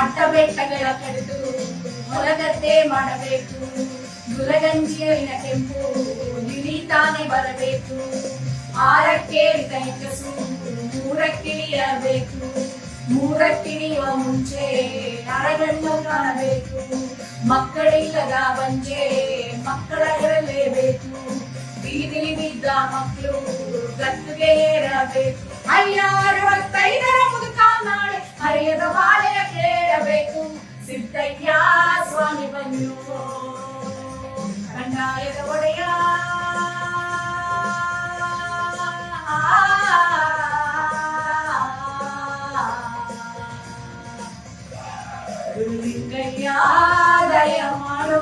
ಅಡ್ಡ ಬೆಟ್ಟಗಳ ಕಡಿದು ಹೊಲಗದ್ದೆ ಮಾಡಬೇಕು. ಗುಲಗಂಜಿಯಲಿನ ಕೆಂಪು ಇಳಿತಾನೆ ಬರಬೇಕು. ಆರಕ್ಕೇರಿದ ಹೆಂಗಸು ಮೂರಕ್ಕಿಳಿಯಬೇಕು. ಮೂರಕ್ಕಿಳಿಯುವ ಮುಂಚೆ ಅರಗನ್ನು ಕಾಣಬೇಕು. ಮಕ್ಕಳಿಲ್ಲದ ಬಂಜೆ ಮಕ್ಕಳ ಇರಲೇಬೇಕು. ಬೀದಿಲಿ ಬಿದ್ದ ಮಕ್ಕಳು ಗದ್ದುಗೆ ಏರಬೇಕು. ಅಯ್ಯ 65ರ ಮುದುಕ ನಾಳೆ ಹರಿಯದ ಬಾಳೆಯ ಕೇಳಬೇಕು. ಸಿದ್ದಯ್ಯ ಸ್ವಾಮಿ ಬಂದು ಕಂದಾಯದ ಒಡೆಯ ಲಿಂಗಯ್ಯ ದಯ ಮಾಡೋ.